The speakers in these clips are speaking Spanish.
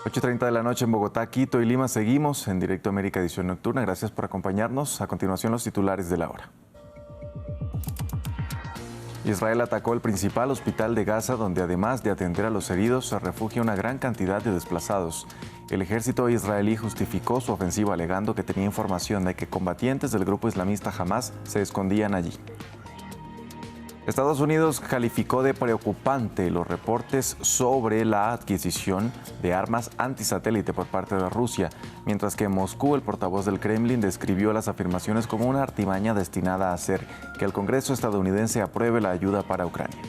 8:30 de la noche en Bogotá, Quito y Lima. Seguimos en Directo América Edición Nocturna. Gracias por acompañarnos. A continuación, los titulares de la hora. Israel atacó el principal hospital de Gaza, donde además de atender a los heridos, se refugia una gran cantidad de desplazados. El ejército israelí justificó su ofensiva alegando que tenía información de que combatientes del grupo islamista Hamas se escondían allí. Estados Unidos calificó de preocupante los reportes sobre la adquisición de armas antisatélite por parte de Rusia, mientras que en Moscú el portavoz del Kremlin describió las afirmaciones como una artimaña destinada a hacer que el Congreso estadounidense apruebe la ayuda para Ucrania.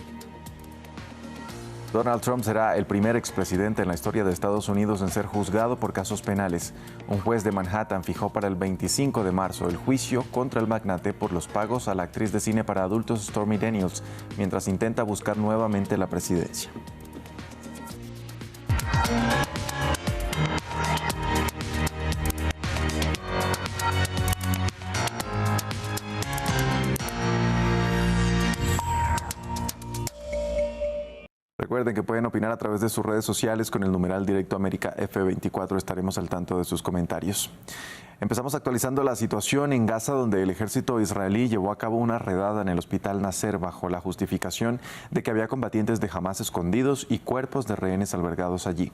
Donald Trump será el primer expresidente en la historia de Estados Unidos en ser juzgado por casos penales. Un juez de Manhattan fijó para el 25 de marzo el juicio contra el magnate por los pagos a la actriz de cine para adultos Stormy Daniels, mientras intenta buscar nuevamente la presidencia. Recuerden que pueden opinar a través de sus redes sociales con el numeral Directo América F24. Estaremos al tanto de sus comentarios. Empezamos actualizando la situación en Gaza, donde el ejército israelí llevó a cabo una redada en el hospital Nasser bajo la justificación de que había combatientes de Hamas escondidos y cuerpos de rehenes albergados allí.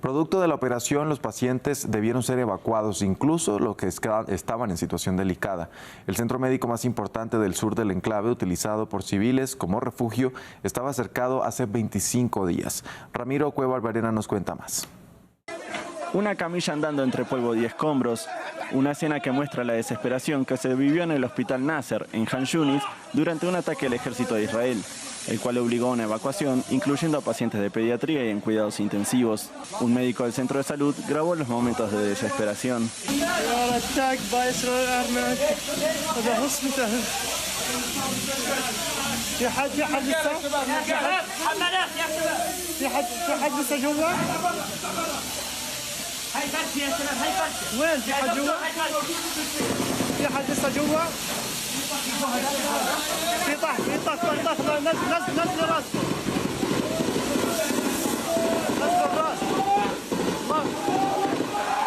Producto de la operación, los pacientes debieron ser evacuados, incluso los que estaban en situación delicada. El centro médico más importante del sur del enclave, utilizado por civiles como refugio, estaba cercado hace 25 días. Ramiro Cueva Alvarena nos cuenta más. Una camilla andando entre polvo y escombros, una escena que muestra la desesperación que se vivió en el hospital Nasser, en Han Yunis, durante un ataque al ejército de Israel, el cual obligó a una evacuación, incluyendo a pacientes de pediatría y en cuidados intensivos. Un médico del centro de salud grabó los momentos de desesperación. وين في حد جوا؟ في حد لسه جوا؟ في طح نزل راسه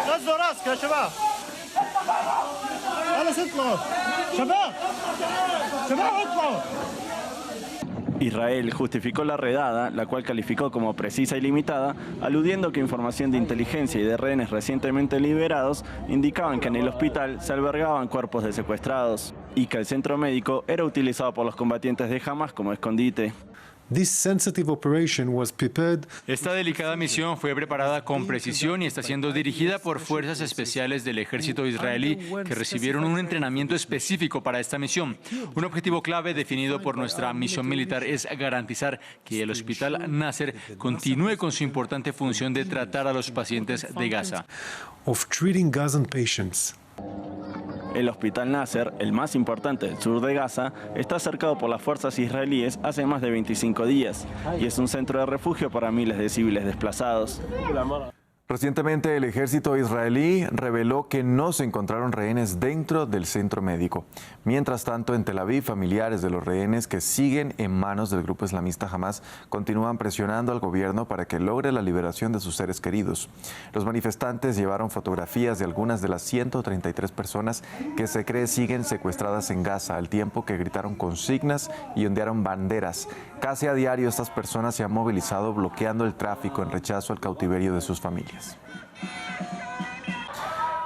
نزلوا راسك يا شباب خلص اطلعوا شباب اطلعوا. Israel justificó la redada, la cual calificó como precisa y limitada, aludiendo que información de inteligencia y de rehenes recientemente liberados indicaban que en el hospital se albergaban cuerpos de secuestrados y que el centro médico era utilizado por los combatientes de Hamas como escondite. Esta delicada misión fue preparada con precisión y está siendo dirigida por fuerzas especiales del ejército israelí que recibieron un entrenamiento específico para esta misión. Un objetivo clave definido por nuestra misión militar es garantizar que el hospital Nasser continúe con su importante función de tratar a los pacientes de Gaza. El hospital Nasser, el más importante del sur de Gaza, está cercado por las fuerzas israelíes hace más de 25 días y es un centro de refugio para miles de civiles desplazados. Recientemente el ejército israelí reveló que no se encontraron rehenes dentro del centro médico. Mientras tanto, en Tel Aviv, familiares de los rehenes que siguen en manos del grupo islamista Hamas continúan presionando al gobierno para que logre la liberación de sus seres queridos. Los manifestantes llevaron fotografías de algunas de las 133 personas que se cree siguen secuestradas en Gaza, al tiempo que gritaron consignas y ondearon banderas. Casi a diario estas personas se han movilizado bloqueando el tráfico en rechazo al cautiverio de sus familias.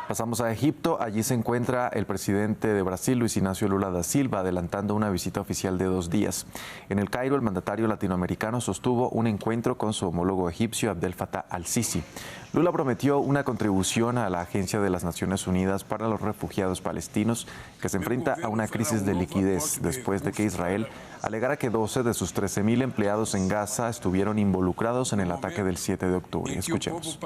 Pasamos a Egipto. Allí se encuentra el presidente de Brasil, Luis Ignacio Lula da Silva, adelantando una visita oficial de 2 días. En el Cairo, el mandatario latinoamericano sostuvo un encuentro con su homólogo egipcio, Abdel Fattah al-Sisi. Lula prometió una contribución a la Agencia de las Naciones Unidas para los Refugiados Palestinos, que se enfrenta a una crisis de liquidez después de que Israel alegara que 12 de sus 13.000 empleados en Gaza estuvieron involucrados en el ataque del 7 de octubre. Escuchemos.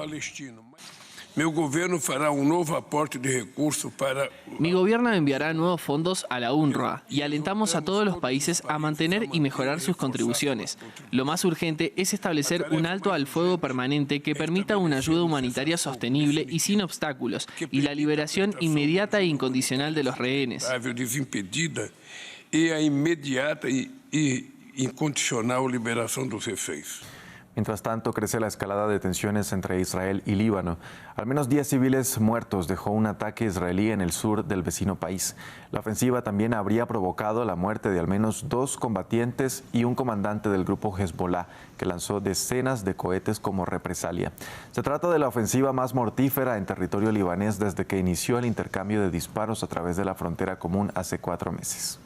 Mi gobierno fará un nuevo aporte de recursos para... Mi gobierno enviará nuevos fondos a la UNRWA y alentamos a todos los países a mantener y mejorar sus contribuciones. Lo más urgente es establecer un alto al fuego permanente que permita una ayuda humanitaria sostenible y sin obstáculos, y la liberación inmediata e incondicional de los rehenes. Desimpedida y a inmediata y incondicional liberación de los reféns. Mientras tanto, crece la escalada de tensiones entre Israel y Líbano. Al menos 10 civiles muertos dejó un ataque israelí en el sur del vecino país. La ofensiva también habría provocado la muerte de al menos 2 combatientes y un comandante del grupo Hezbollah, que lanzó decenas de cohetes como represalia. Se trata de la ofensiva más mortífera en territorio libanés desde que inició el intercambio de disparos a través de la frontera común hace 4 meses.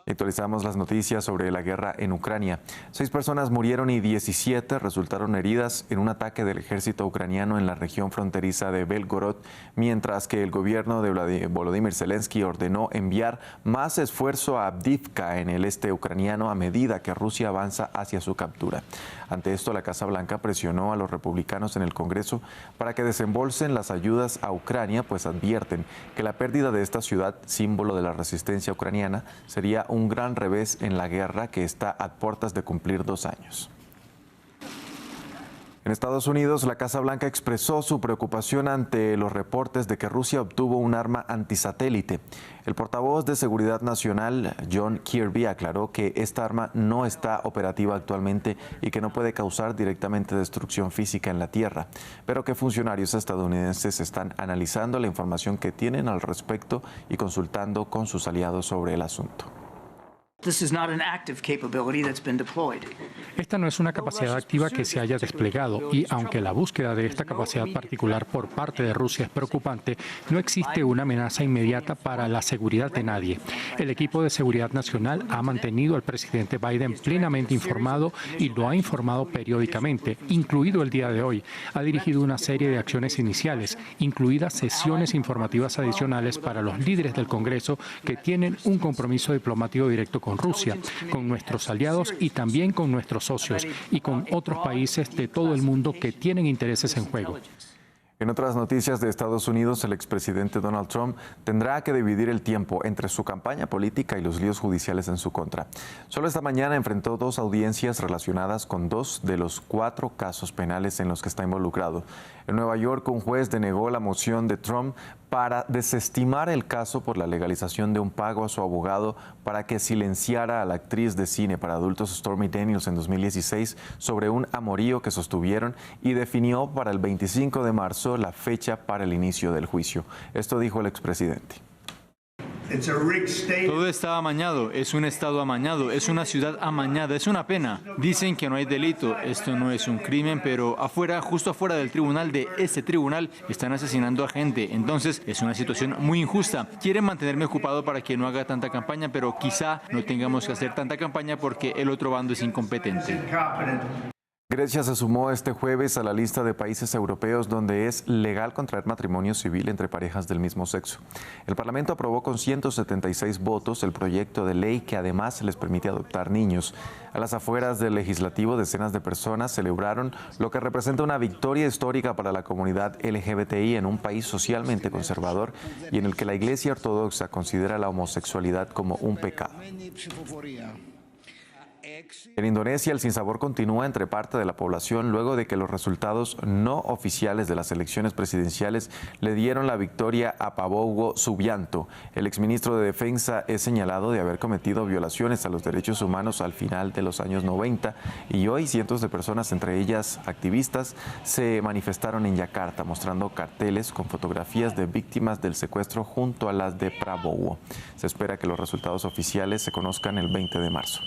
Actualizamos las noticias sobre la guerra en Ucrania. 6 personas murieron y 17 resultaron heridas en un ataque del ejército ucraniano en la región fronteriza de Belgorod, mientras que el gobierno de Volodymyr Zelensky ordenó enviar más esfuerzo a Avdiivka en el este ucraniano a medida que Rusia avanza hacia su captura. Ante esto, la Casa Blanca presionó a los republicanos en el Congreso para que desembolsen las ayudas a Ucrania, pues advierten que la pérdida de esta ciudad, símbolo de la resistencia ucraniana, sería un gran revés en la guerra que está a puertas de cumplir 2 años. En Estados Unidos, la Casa Blanca expresó su preocupación ante los reportes de que Rusia obtuvo un arma antisatélite. El portavoz de Seguridad Nacional, John Kirby, aclaró que esta arma no está operativa actualmente y que no puede causar directamente destrucción física en la Tierra, pero que funcionarios estadounidenses están analizando la información que tienen al respecto y consultando con sus aliados sobre el asunto. Esta no es una capacidad activa que se haya desplegado y, aunque la búsqueda de esta capacidad particular por parte de Rusia es preocupante, no existe una amenaza inmediata para la seguridad de nadie. El equipo de seguridad nacional ha mantenido al presidente Biden plenamente informado y lo ha informado periódicamente, incluido el día de hoy. Ha dirigido una serie de acciones iniciales, incluidas sesiones informativas adicionales para los líderes del Congreso que tienen un compromiso diplomático directo con Rusia, con nuestros aliados y también con nuestros socios y con otros países de todo el mundo que tienen intereses en juego. En otras noticias de Estados Unidos, el expresidente Donald Trump tendrá que dividir el tiempo entre su campaña política y los líos judiciales en su contra. Solo esta mañana enfrentó 2 audiencias relacionadas con 2 de los 4 casos penales en los que está involucrado. En Nueva York, un juez denegó la moción de Trump para desestimar el caso por la legalización de un pago a su abogado para que silenciara a la actriz de cine para adultos Stormy Daniels en 2016 sobre un amorío que sostuvieron y definió para el 25 de marzo la fecha para el inicio del juicio. Esto dijo el expresidente. Todo está amañado, es un estado amañado, es una ciudad amañada, es una pena. Dicen que no hay delito, esto no es un crimen, pero afuera, justo afuera del tribunal, de este tribunal, están asesinando a gente. Entonces es una situación muy injusta. Quieren mantenerme ocupado para que no haga tanta campaña, pero quizá no tengamos que hacer tanta campaña porque el otro bando es incompetente. Grecia se sumó este jueves a la lista de países europeos donde es legal contraer matrimonio civil entre parejas del mismo sexo. El Parlamento aprobó con 176 votos el proyecto de ley que además les permite adoptar niños. A las afueras del legislativo, decenas de personas celebraron lo que representa una victoria histórica para la comunidad LGBTI en un país socialmente conservador y en el que la Iglesia Ortodoxa considera la homosexualidad como un pecado. En Indonesia, el sinsabor continúa entre parte de la población luego de que los resultados no oficiales de las elecciones presidenciales le dieron la victoria a Prabowo Subianto. El exministro de Defensa es señalado de haber cometido violaciones a los derechos humanos al final de los años 90 y hoy cientos de personas, entre ellas activistas, se manifestaron en Yakarta mostrando carteles con fotografías de víctimas del secuestro junto a las de Prabowo. Se espera que los resultados oficiales se conozcan el 20 de marzo.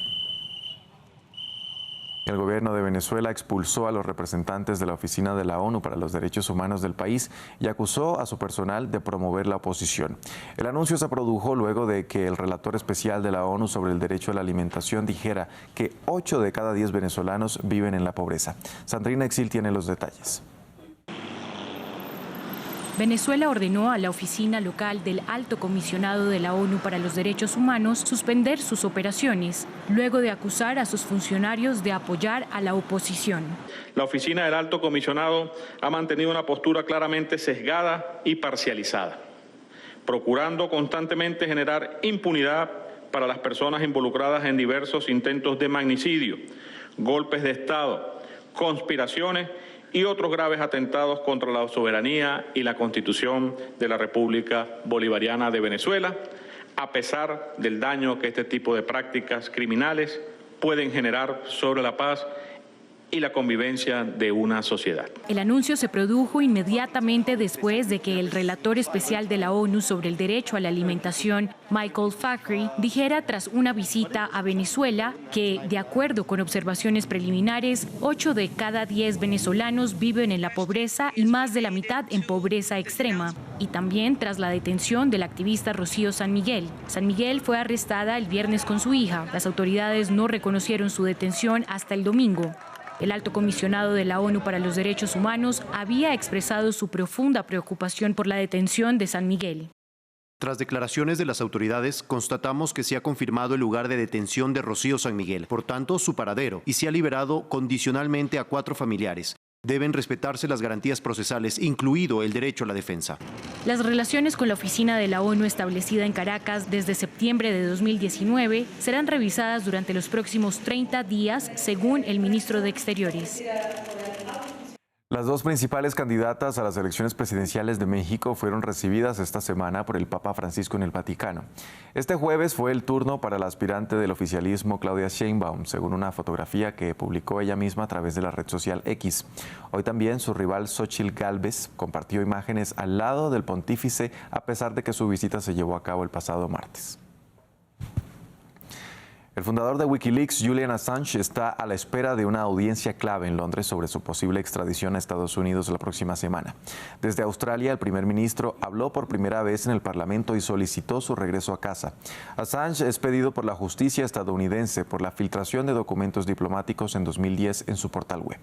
El gobierno de Venezuela expulsó a los representantes de la Oficina de la ONU para los Derechos Humanos del país y acusó a su personal de promover la oposición. El anuncio se produjo luego de que el relator especial de la ONU sobre el derecho a la alimentación dijera que 8 de cada 10 venezolanos viven en la pobreza. Sandrina Exil tiene los detalles. Venezuela ordenó a la oficina local del Alto Comisionado de la ONU para los Derechos Humanos suspender sus operaciones, luego de acusar a sus funcionarios de apoyar a la oposición. La oficina del Alto Comisionado ha mantenido una postura claramente sesgada y parcializada, procurando constantemente generar impunidad para las personas involucradas en diversos intentos de magnicidio, golpes de Estado, conspiraciones y otros graves atentados contra la soberanía y la Constitución de la República Bolivariana de Venezuela, a pesar del daño que este tipo de prácticas criminales pueden generar sobre la paz y la convivencia de una sociedad. El anuncio se produjo inmediatamente después de que el relator especial de la ONU sobre el derecho a la alimentación, Michael Fakhry, dijera tras una visita a Venezuela que, de acuerdo con observaciones preliminares, 8 de cada 10 venezolanos viven en la pobreza y más de la mitad en pobreza extrema. Y también tras la detención del activista Rocío San Miguel. San Miguel fue arrestada el viernes con su hija. Las autoridades no reconocieron su detención hasta el domingo. El alto comisionado de la ONU para los Derechos Humanos había expresado su profunda preocupación por la detención de San Miguel. Tras declaraciones de las autoridades, constatamos que se ha confirmado el lugar de detención de Rocío San Miguel, por tanto su paradero, y se ha liberado condicionalmente a 4 familiares. Deben respetarse las garantías procesales, incluido el derecho a la defensa. Las relaciones con la oficina de la ONU establecida en Caracas desde septiembre de 2019 serán revisadas durante los próximos 30 días, según el ministro de Exteriores. Las 2 principales candidatas a las elecciones presidenciales de México fueron recibidas esta semana por el Papa Francisco en el Vaticano. Este jueves fue el turno para la aspirante del oficialismo Claudia Sheinbaum, según una fotografía que publicó ella misma a través de la red social X. Hoy también su rival Xóchitl Gálvez compartió imágenes al lado del pontífice, a pesar de que su visita se llevó a cabo el pasado martes. El fundador de Wikileaks, Julian Assange, está a la espera de una audiencia clave en Londres sobre su posible extradición a Estados Unidos la próxima semana. Desde Australia, el primer ministro habló por primera vez en el Parlamento y solicitó su regreso a casa. Assange es pedido por la justicia estadounidense por la filtración de documentos diplomáticos en 2010 en su portal web.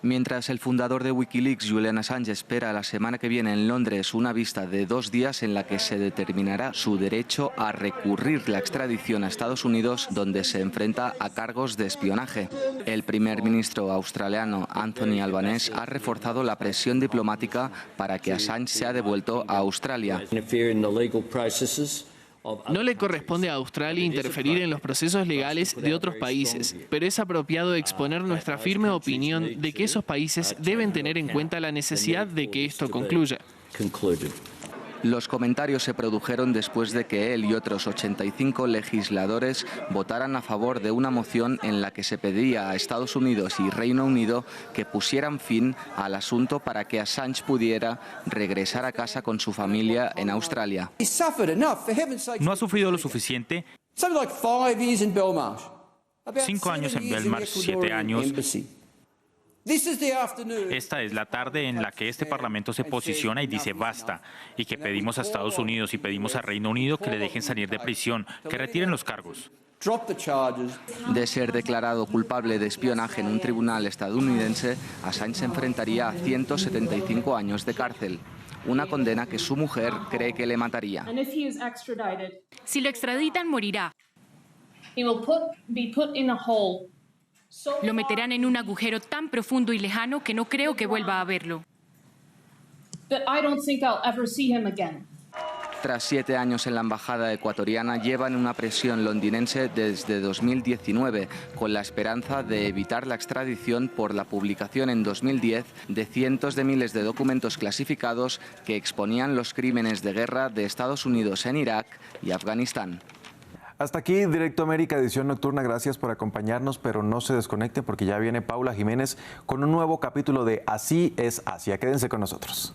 Mientras el fundador de Wikileaks, Julian Assange, espera la semana que viene en Londres una vista de 2 días en la que se determinará su derecho a recurrir la extradición a Estados Unidos, donde se enfrenta a cargos de espionaje. El primer ministro australiano, Anthony Albanese, ha reforzado la presión diplomática para que Assange sea devuelto a Australia. No le corresponde a Australia interferir en los procesos legales de otros países, pero es apropiado exponer nuestra firme opinión de que esos países deben tener en cuenta la necesidad de que esto concluya. Los comentarios se produjeron después de que él y otros 85 legisladores votaran a favor de una moción en la que se pedía a Estados Unidos y Reino Unido que pusieran fin al asunto para que Assange pudiera regresar a casa con su familia en Australia. No ha sufrido lo suficiente. 5 años en Belmarsh, 7 años. Esta es la tarde en la que este Parlamento se posiciona y dice basta, y que pedimos a Estados Unidos y pedimos a Reino Unido que le dejen salir de prisión, que retiren los cargos. De ser declarado culpable de espionaje en un tribunal estadounidense, Assange se enfrentaría a 175 años de cárcel, una condena que su mujer cree que le mataría. Si lo extraditan, morirá. Lo meterán en un agujero tan profundo y lejano que no creo que vuelva a verlo. Tras 7 años en la embajada ecuatoriana, llevan una presión londinense desde 2019, con la esperanza de evitar la extradición por la publicación en 2010 de cientos de miles de documentos clasificados que exponían los crímenes de guerra de Estados Unidos en Irak y Afganistán. Hasta aquí Directo América, edición nocturna. Gracias por acompañarnos, pero no se desconecten porque ya viene Paula Jiménez con un nuevo capítulo de Así es Asia. Quédense con nosotros.